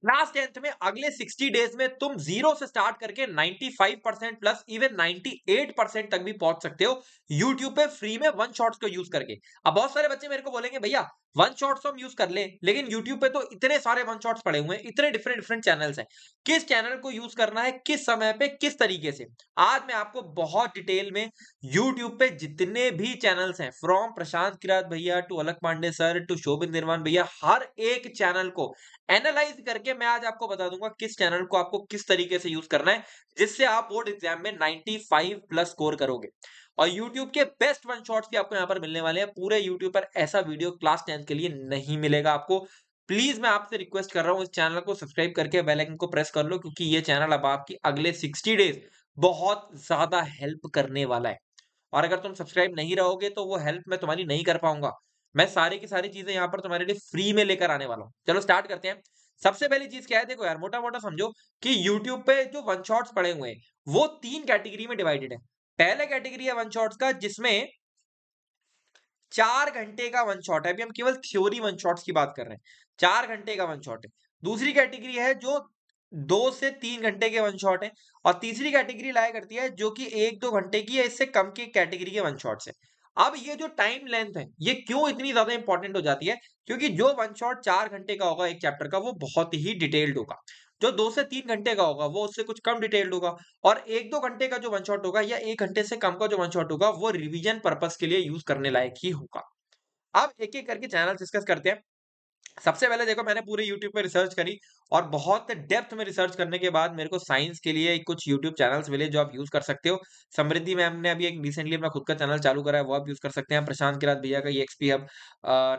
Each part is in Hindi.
क्लास 10th में अगले 60 डेज में तुम जीरो से स्टार्ट करके 95% प्लस इवन 98% तक भी पहुंच सकते हो यूट्यूब पे फ्री में वन शॉट्स को यूज करके। अब बहुत सारे बच्चे मेरे को बोलेंगे भैया वन शॉट्स हम यूज कर ले, लेकिन यूट्यूब पे तो इतने सारे वन शॉट्स पड़े हुए हैं, इतने डिफरेंट डिफरेंट चैनल्स हैं, किस चैनल को यूज करना है, किस समय पे, किस तरीके से। आज मैं आपको बहुत डिटेल में यूट्यूब पे जितने भी चैनल्स हैं, फ्रॉम प्रशांत किरात भैया to Alakh Pandey sir to शोभित निर्माण भैया, हर एक चैनल को एनालाइज करके मैं आज आपको बता दूंगा किस चैनल को आपको किस तरीके से यूज करना है जिससे आप बोर्ड एग्जाम में 95 प्लस स्कोर करोगे। और YouTube के बेस्ट वन शॉट्स भी आपको यहां पर मिलने वाले हैं। पूरे YouTube पर ऐसा वीडियो क्लास 10 के लिए नहीं मिलेगा आपको। प्लीज मैं आपसे रिक्वेस्ट कर रहा हूं इस चैनल को सब्सक्राइब करके बेल आइकन को प्रेस कर लो, क्योंकि ये चैनल अब आपकी अगले 60 डेज बहुत ज्यादा हेल्प करने वाला है। और अगर तुम सब्सक्राइब नहीं रहोगे तो वो हेल्प मैं तुम्हारी नहीं कर पाऊंगा। मैं सारी की सारी चीजें यहाँ पर तुम्हारे लिए फ्री में लेकर आने वाला हूँ। चलो स्टार्ट करते हैं। सबसे पहली चीज क्या है, देखो यार, मोटा मोटा समझो कि यूट्यूब पे जो वन शॉट्स पड़े हुए हैं वो 3 कैटेगरी में डिवाइडेड है। पहला कैटेगरी है वन शॉट्स का जिसमें 4 घंटे का वन शॉट है। अभी हम केवल थ्योरी वन शॉट्स की बात कर रहे हैं, 4 घंटे का वन शॉट है। दूसरी कैटेगरी है जो 2 से 3 घंटे के वन शॉट है। और तीसरी कैटेगरी लाया करती है जो कि 1-2 घंटे की या इससे कम की कैटेगरी के वन शॉट्स है। अब ये जो टाइम लेंथ है ये क्यों इतनी ज्यादा इंपॉर्टेंट हो जाती है, क्योंकि जो वन शॉट 4 घंटे का होगा एक चैप्टर का वो बहुत ही डिटेल्ड होगा। जो 2 से 3 घंटे का होगा वो उससे कुछ कम डिटेल्ड होगा। और 1-2 घंटे का जो वन शॉट होगा या 1 घंटे से कम का जो वन शॉट होगा वो रिवीजन पर्पस के लिए यूज करने लायक ही होगा। अब एक एक करके चैनल डिस्कस करते हैं। सबसे पहले देखो, मैंने पूरे YouTube पे रिसर्च करी और बहुत डेप्थ में रिसर्च करने के बाद मेरे को साइंस के लिए कुछ YouTube चैनल्स मिले जो आप यूज कर सकते हो। समृद्धि मैम ने अभी एक रिसेंटली अपना खुद का चैनल चालू करा है, वो आप यूज कर सकते हैं। प्रशांत किरात भैया का ये XP हब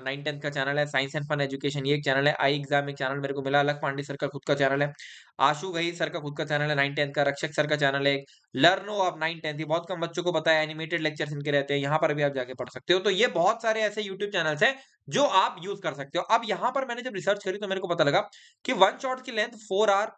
9-10 का चैनल है। साइंस एंड फन एजुकेशन ये एक चैनल है। आई एग्जाम एक चैनल मेरे को मिला। अलक पांडे सर का खुद का चैनल है। आशु गही सर का खुद का चैनल है 9-10 का। रक्षक सर का चैनल है। लर्नो ऑफ 9-10 ये बहुत कम बच्चों को पता है। एनिमेटेड लेक्चर्स इनके रहते हैं, यहाँ पर भी आप जाके पढ़ सकते हो। तो ये बहुत सारे ऐसे यूट्यूब चैनल्स हैं जो आप यूज कर सकते हो। अब यहां पर मैंने जब रिसर्च करी तो मेरे को पता लगा कि वन शॉट की लेंथ 4 आवर,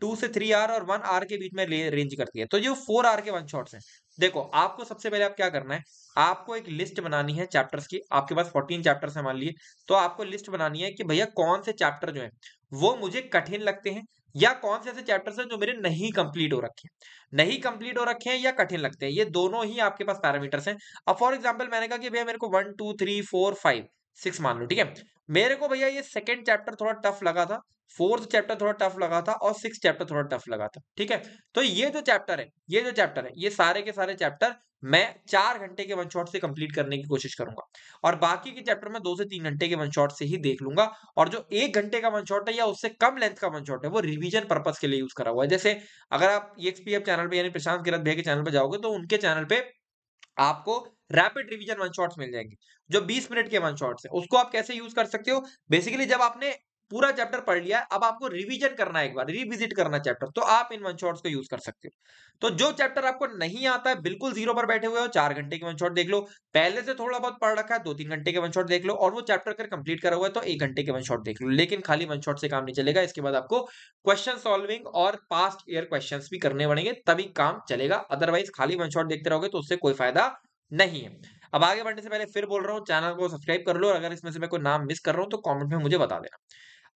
2 से 3 आवर और 1 आवर के बीच में रेंज करती है। तो जो 4 आवर के वन शॉट्स हैं, देखो आपको सबसे पहले आप क्या करना है, आपको एक लिस्ट बनानी है चैप्टर्स की। आपके पास 14 चैप्टर्स है मान लिए, तो आपको लिस्ट बनानी है कि भैया कौन से चैप्टर जो है वो मुझे कठिन लगते हैं या कौन से ऐसे चैप्टर्स हैं जो मेरे नहीं कंप्लीट हो रखे हैं। नहीं कंप्लीट हो रखे हैं या कठिन लगते हैं, ये दोनों ही आपके पास पैरामीटर्स हैं। अब फॉर एग्जांपल मैंने कहा कि भैया मेरे को 1, 2, 3, 4, 5, 6 मान लो, ठीक है। मेरे को भैया ये सेकंड चैप्टर थोड़ा टफ लगा था, फोर्थ चैप्टर थोड़ा टफ लगा था और सिक्स चैप्टर थोड़ा टफ लगा था, ठीक है। तो ये जो चैप्टर है ये सारे के सारे चैप्टर मैं 4 घंटे के वन शॉट से कंप्लीट करने की कोशिश करूंगा। और बाकी के चैप्टर में 2 से 3 घंटे के वन शॉट से ही देख लूंगा। और जो 1 घंटे का वन शॉट है या उससे कम लेंथ का वन शॉट है वो रिवीजन पर्पस के लिए यूज करा हुआ है। जैसे अगर आप EXP चैनल पे यानी प्रशांत किरत भैया के चैनल पे जाओगे तो उनके चैनल पे आपको रैपिड रिवीजन वन शॉट्स मिल जाएंगे। जो 20 मिनट के वन शॉट्स है उसको आप कैसे यूज कर सकते हो, बेसिकली जब आपने पूरा चैप्टर पढ़ लिया अब आपको रिवीजन करना है, एक बार रिविजिट करना चैप्टर, तो आप इन वन शॉट्स को यूज कर सकते हो। तो जो चैप्टर आपको नहीं आता है, बिल्कुल जीरो पर बैठे हुए हो, 4 घंटे के वन शॉट देख लो। पहले से थोड़ा बहुत पढ़ रखा है, 2-3 घंटे के वन शॉट देख लो। और वो चैप्टर अगर कंप्लीट करा हुआ है तो 1 घंटे के वन शॉट देख लो। लेकिन खाली वन शॉट से काम नहीं चलेगा, इसके बाद आपको क्वेश्चन सॉल्विंग और पास्ट ईयर क्वेश्चंस भी करने पड़ेंगे, तभी काम चलेगा। अदरवाइज खाली वन शॉट देखते रहोगे तो उससे कोई फायदा नहीं है। अब आगे बढ़ने से पहले फिर बोल रहा हूँ, चैनल को सब्सक्राइब कर लो और अगर इसमें से मैं कोई नाम मिस कर रहा हूँ तो कमेंट में मुझे बता देना।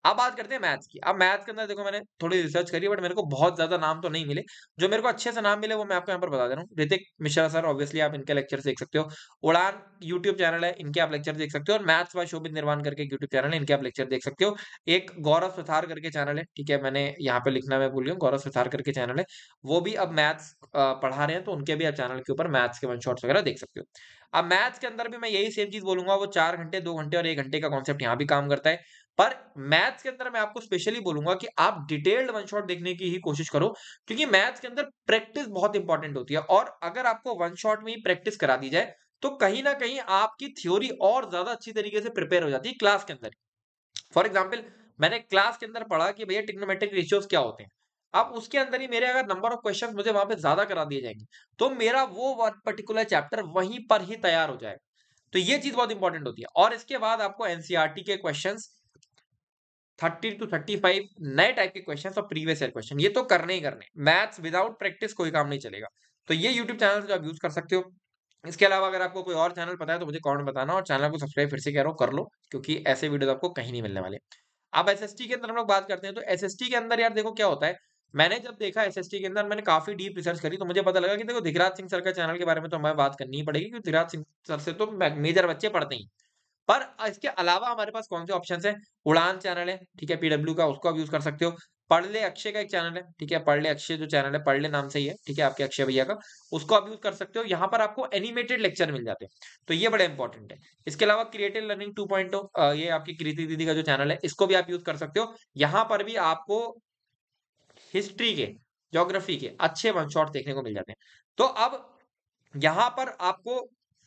अब बात करते हैं मैथ्स की। अब मैथ्स के अंदर देखो मैंने थोड़ी रिसर्च करी बट मेरे को बहुत ज्यादा नाम तो नहीं मिले। जो मेरे को अच्छे से नाम मिले वो मैं आपको यहाँ पर बता दे रहा हूँ। ऋतिक मिश्रा सर, ऑब्वियसली आप इनके लेक्चर देख सकते हो। उड़ान यूट्यूब चैनल है, इनके आप लेक्चर देख सकते हो। और मैथ्स बाय शोभित निर्माण करके यूट्यूब चैनल है, इनके आप लेक्चर देख सकते हो। एक गौरव सुथार करके चैनल है, ठीक है, मैंने यहाँ पे लिखना मैं भूल गया, गौरव सुथार करके चैनल है। वो भी अब मैथ्स पढ़ा रहे हैं, तो उनके भी आप चैनल के ऊपर मैथ्स के वन शॉट्स वगैरह देख सकते हो। अब मैथ्स के अंदर भी मैं यही सेम चीज बोलूंगा, वो 4 घंटे, 2 घंटे और 1 घंटे का कॉन्सेप्ट यहाँ भी काम करता है। पर मैथ्स के अंदर मैं आपको स्पेशली बोलूंगा कि आप डिटेल्ड वन शॉट देखने की ही कोशिश करो, क्योंकि मैथ्स के अंदर प्रैक्टिस बहुत इंपॉर्टेंट होती है। और अगर आपको वन शॉट में ही प्रैक्टिस करा दी जाए तो कहीं ना कहीं आपकी थ्योरी और ज्यादा अच्छी तरीके से प्रिपेयर हो जाती है क्लास के अंदर। फॉर एग्जाम्पल मैंने क्लास के अंदर पढ़ा कि भैया ट्रिग्नोमेट्रिक रेशियोज क्या होते हैं। अब उसके अंदर ही मेरे अगर नंबर ऑफ क्वेश्चन मुझे वहां पे ज्यादा करा दिए जाएंगे तो मेरा वो पर्टिकुलर चैप्टर वहीं पर ही तैयार हो जाएगा। तो ये चीज बहुत इंपॉर्टेंट होती है। और इसके बाद आपको एनसीईआरटी के क्वेश्चंस 30 to 35 नए टाइप के क्वेश्चंस और प्रीवियस ईयर क्वेश्चन ये तो करने ही करने। मैथ्स विदाउट प्रैक्टिस कोई काम नहीं चलेगा। तो ये यूट्यूब चैनल जो आप यूज कर सकते हो। इसके अलावा अगर आपको कोई और चैनल पता है तो मुझे कमेंट बताना, और चैनल को सब्सक्राइब फिर से कह रहा हूँ कर लो, क्योंकि ऐसे वीडियो आपको कहीं नहीं मिलने वाले। अब एसएसटी के अंदर हम लोग बात करते हैं, तो एसएसटी के अंदर यार देखो क्या होता है, मैंने जब देखा एसएसटी के अंदर, मैंने काफी डीप रिसर्च करी, तो मुझे पता लगा कि देखो धीराज सिंह सर का चैनल के बारे में तो हमें बात करनी ही पड़ेगी, क्योंकि धीराज सिंह सर से तो मेजर बच्चे पढ़ते ही। पर इसके अलावा हमारे पास कौन से ऑप्शंस हैं? उड़ान चैनल है, ठीक है, पीडब्ल्यू का, उसको आप यूज कर सकते हो। पढ़ ले अक्षय का एक चैनल है, ठीक है, पढ़ ले अक्षय जो चैनल है, पढ़ ले नाम से ही है, ठीक है, आपके अक्षय भैया का, उसको आप यूज कर सकते हो। यहाँ पर आपको एनिमेटेड लेक्चर मिल जाते हैं, तो ये बड़ा इंपॉर्टेंट है। इसके अलावा क्रिएटिव लर्निंग 2.0, ये आपकी कृति दीदी का जो चैनल है, इसको भी आप यूज कर सकते हो। यहाँ पर भी आपको हिस्ट्री के, ज्योग्राफी के अच्छे वन शॉट देखने को मिल जाते हैं। तो अब यहाँ पर आपको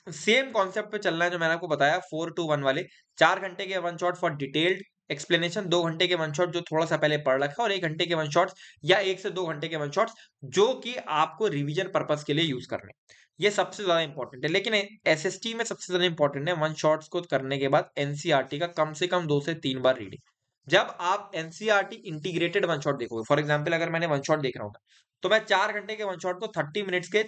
सेम कॉन्सेप्ट पे चलना है जो मैंने आपको बताया, 4-to-1 वाले। 4 घंटे के one shot for detailed explanation, 2 घंटे के वन शॉट जो थोड़ा सा पहले पढ़ रखा है, और 1 घंटे के वन शॉट्स या 1 से 2 घंटे के वन शॉट्स जो कि आपको रिवीजन पर्पस के लिए यूज करने हैं। ये सबसे ज्यादा इंपॉर्टेंट है। लेकिन एसएसटी में सबसे ज्यादा इंपॉर्टेंट है वन शॉट्स को करने के बाद एनसीईआरटी का कम से कम 2 से 3 बार रीडिंग। जब आप एनसीईआरटी इंटीग्रेटेड वन शॉट देखोगे, फॉर एग्जाम्पल अगर मैंने वन शॉट देख रहा हूँ, तो मैं 4 घंटे के वन शॉट को 30 मिनट्स के,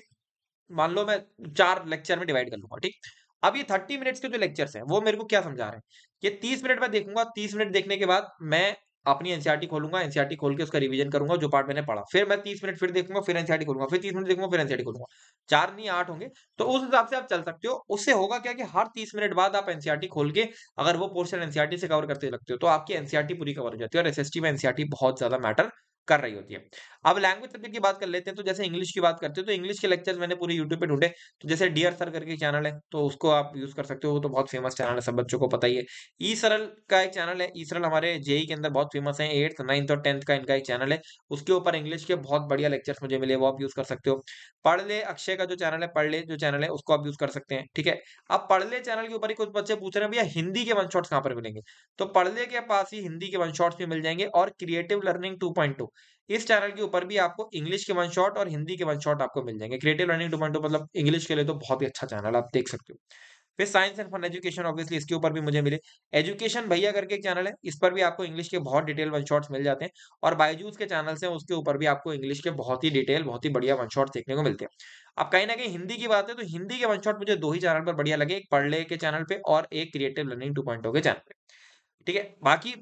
मान लो मैं 4 लेक्चर में डिवाइड कर लूंगा, ठीक। अब ये 30 मिनट्स के जो लेक्चर्स हैं वो मेरे को क्या समझा रहे हैं, कि 30 मिनट में देखूंगा, 30 मिनट देखने के बाद मैं अपनी एनसीईआरटी खोलूंगा, एनसीईआरटी खोल के उसका रिवीजन करूंगा जो पार्ट मैंने पढ़ा, फिर मैं 30 मिनट फिर देखूंगा, फिर एनसीईआरटी खोलूंगा, फिर 30 मिनट देखूंगा, फिर एनसीईआरटी खोलूंगा। 4 नहीं 8 होंगे। तो उस हिसाब से आप चल सकते हो। उससे होगा क्या, कि हर 30 मिनट बाद आप एनसीईआरटी खोल के अगर वो पोर्शन एनसीईआरटी से कवर करते लगते हो, तो आपकी एनसीईआरटी पूरी कवर हो जाती है। और एसएसटी में एनसीईआरटी बहुत ज्यादा मैटर कर रही होती है। अब लैंग्वेज सब्जेक्ट की बात कर लेते हैं, तो जैसे इंग्लिश की बात करते हो, तो इंग्लिश के लेक्चर्स मैंने पूरे यूट्यूब पे ढूंढे। तो जैसे डियर सर करके चैनल है, तो उसको आप यूज कर सकते हो, वो तो बहुत फेमस चैनल है, सब बच्चों को पता ही है। ई सरल का एक चैनल है, ई सरल हमारे जेई के अंदर बहुत फेमस है, 8th 9th और 10th का इनका एक चैनल है। उसके ऊपर इंग्लिश के बहुत बढ़िया लेक्चर्स मुझे मिले, वो आप यूज कर सकते हो। पढ़ ले अक्षय का जो चैनल है, पढ़ ले जो चैनल है, उसको आप यूज कर सकते हैं, ठीक है। अब पढ़ ले चैनल के ऊपर ही कुछ बच्चे पूछ रहे हैं, भैया हिंदी के वन शॉट्स कहाँ पर मिलेंगे? तो पढ़ ले के पास ही हिंदी के वन शॉट्स भी मिल जाएंगे, और क्रिएटिव लर्निंग 2.2, इस चैनल के ऊपर भी आपको इंग्लिश के वन शॉट और हिंदी के वन शॉट आपको मिल जाएंगे। क्रिएटिव लर्निंग 2.2 मतलब इंग्लिश के लिए तो बहुत ही अच्छा चैनल, आप देख सकते हो। फिर science and fun education, obviously इसके ऊपर भी मुझे मिले। एजुकेशन भैया करके एक चैनल है, इस पर भी आपको इंग्लिश के बहुत डिटेल वन शॉट्स मिल जाते हैं। और बायजूस के चैनल्स हैं, उसके ऊपर भी आपको इंग्लिश के बहुत ही डिटेल, बहुत ही बढ़िया वन शॉट्स देखने को मिलते हैं। अब कहीं ना कहीं हिंदी की बात है, तो हिंदी के वन शॉट मुझे 2 ही चैनल पर बढ़िया लगे, एक पढ़ ले के चैनल पे और एक क्रिएटिव लर्निंग 2.0 के चैनल पे, ठीक है। बाकी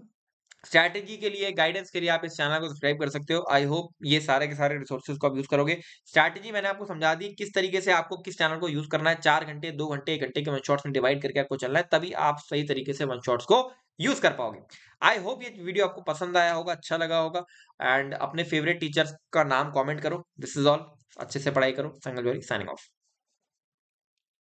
स्ट्रैटेजी के लिए, गाइडेंस के लिए आप इस चैनल को सब्सक्राइब कर सकते हो। आई होप ये सारे के सारे रिसोर्सेज को आप यूज करोगे। स्ट्रैटेजी मैंने आपको समझा दी, किस तरीके से आपको किस चैनल को यूज करना है। 4 घंटे, 2 घंटे, 1 घंटे के वन शॉट्स में डिवाइड करके आपको चलना है, तभी आप सही तरीके से वन शॉट्स को यूज कर पाओगे। आई होप ये वीडियो आपको पसंद आया होगा, अच्छा लगा होगा। एंड अपने फेवरेट टीचर्स का नाम कॉमेंट करो। This is all. अच्छे से पढ़ाई करो। संगल जोरी साइनिंग ऑफ।